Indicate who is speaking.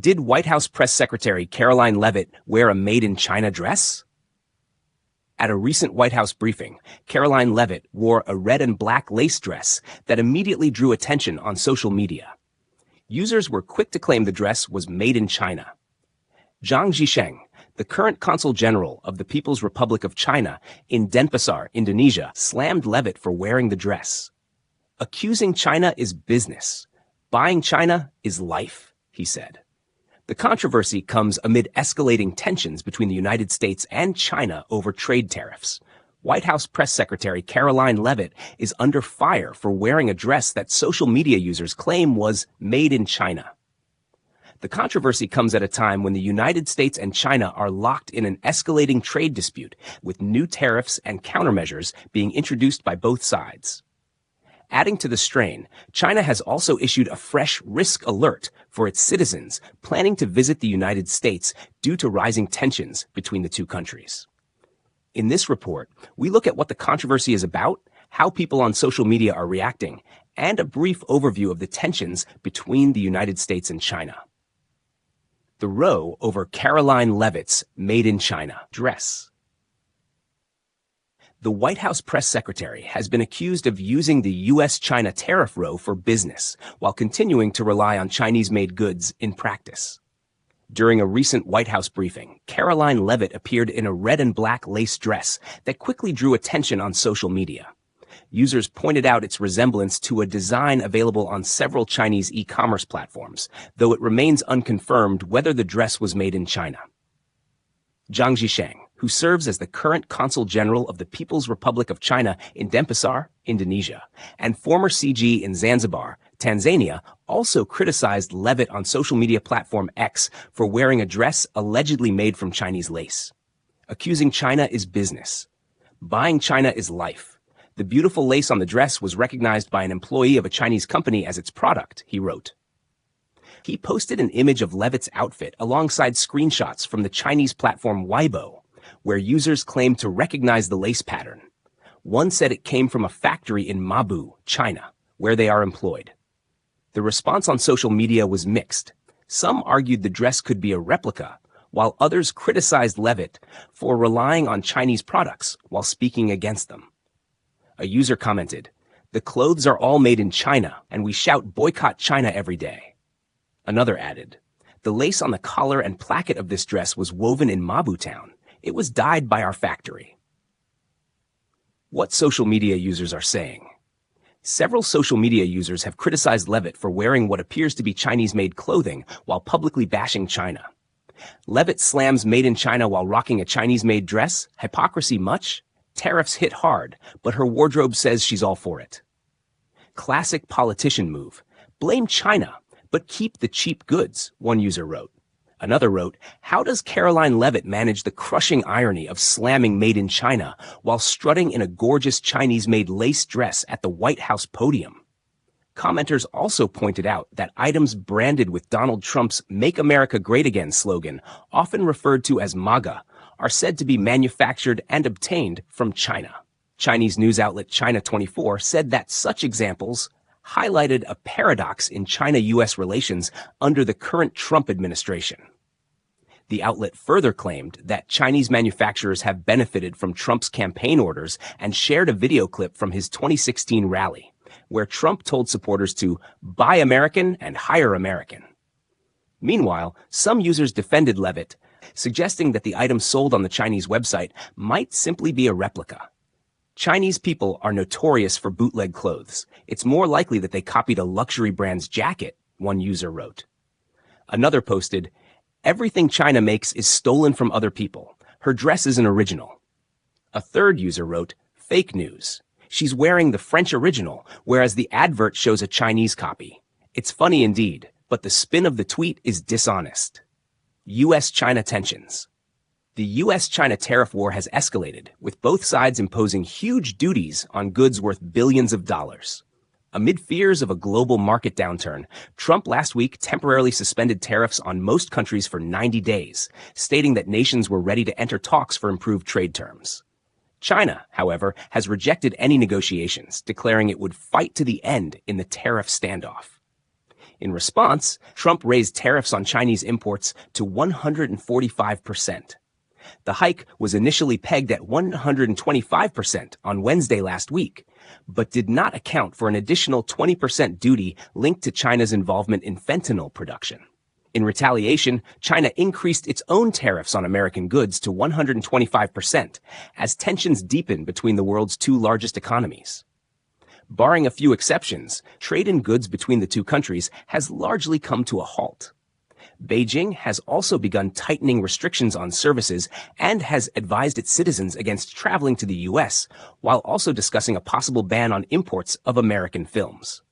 Speaker 1: Did White House Press Secretary Karoline Leavitt wear a made-in-China dress? At a recent White House briefing, Karoline Leavitt wore a red and black lace dress that immediately drew attention on social media. Users were quick to claim the dress was made in China. Zhang Zhisheng, the current Consul General of the People's Republic of China in Denpasar, Indonesia, slammed Leavitt for wearing the dress. "Accusing China is business. Buying China is life," he said. The controversy comes amid escalating tensions between the United States and China over trade tariffs. White House Press Secretary Karoline Leavitt is under fire for wearing a dress that social media users claim was made in China. The controversy comes at a time when the United States and China are locked in an escalating trade dispute, with new tariffs and countermeasures being introduced by both sides. Adding to the strain, China has also issued a fresh risk alert for its citizens planning to visit the United States due to rising tensions between the two countries. In this report, we look at what the controversy is about, how people on social media are reacting, and a brief overview of the tensions between the United States and China. The row over Karoline Leavitt's Made in China dress. The White House press secretary has been accused of using the U.S.-China tariff row for business, while continuing to rely on Chinese-made goods in practice. During a recent White House briefing, Karoline Leavitt appeared in a red and black lace dress that quickly drew attention on social media. Users pointed out its resemblance to a design available on several Chinese e-commerce platforms, though it remains unconfirmed whether the dress was made in China. Zhang Zhisheng, who serves as the current Consul General of the People's Republic of China in Denpasar, Indonesia, and former CG in Zanzibar, Tanzania, also criticized Leavitt on social media platform X for wearing a dress allegedly made from Chinese lace. "Accusing China is business. Buying China is life. The beautiful lace on the dress was recognized by an employee of a Chinese company as its product," he wrote. He posted an image of Leavitt's outfit alongside screenshots from the Chinese platform Weibo, where users claimed to recognize the lace pattern. One said it came from a factory in Mabu, China, where they are employed. The response on social media was mixed. Some argued the dress could be a replica, while others criticized Leavitt for relying on Chinese products while speaking against them. A user commented, "The clothes are all made in China, and we shout boycott China every day." Another added, "The lace on the collar and placket of this dress was woven in Mabu town. It was dyed by our factory." What social media users are saying. Several social media users have criticized Leavitt for wearing what appears to be Chinese-made clothing while publicly bashing China. Leavitt slams made in China while rocking a Chinese-made dress? Hypocrisy much? Tariffs hit hard, but her wardrobe says she's all for it. Classic politician move. Blame China, but keep the cheap goods, one user wrote. Another wrote, "How does Karoline Leavitt manage the crushing irony of slamming made in China while strutting in a gorgeous Chinese-made lace dress at the White House podium?" Commenters also pointed out that items branded with Donald Trump's "Make America Great Again" slogan, often referred to as MAGA, are said to be manufactured and obtained from China. Chinese news outlet China 24 said that such examples highlighted a paradox in China-U.S. relations under the current Trump administration. The outlet further claimed that Chinese manufacturers have benefited from Trump's campaign orders and shared a video clip from his 2016 rally, where Trump told supporters to buy American and hire American. Meanwhile, some users defended Leavitt, suggesting that the items sold on the Chinese website might simply be a replica. Chinese people are notorious for bootleg clothes. It's more likely that they copied a luxury brand's jacket, one user wrote. Another posted, "Everything China makes is stolen from other people. Her dress isn't original." A third user wrote, "Fake news. She's wearing the French original, whereas the advert shows a Chinese copy. It's funny indeed, but the spin of the tweet is dishonest." U.S.-China tensions. The U.S.-China tariff war has escalated, with both sides imposing huge duties on goods worth billions of dollars. Amid fears of a global market downturn, Trump last week temporarily suspended tariffs on most countries for 90 days, stating that nations were ready to enter talks for improved trade terms. China, however, has rejected any negotiations, declaring it would fight to the end in the tariff standoff. In response, Trump raised tariffs on Chinese imports to 145%. The hike was initially pegged at 125% on Wednesday last week, but did not account for an additional 20% duty linked to China's involvement in fentanyl production. In retaliation, China increased its own tariffs on American goods to 125% as tensions deepen between the world's two largest economies. Barring a few exceptions, trade in goods between the two countries has largely come to a halt. Beijing has also begun tightening restrictions on services and has advised its citizens against traveling to the U.S., while also discussing a possible ban on imports of American films.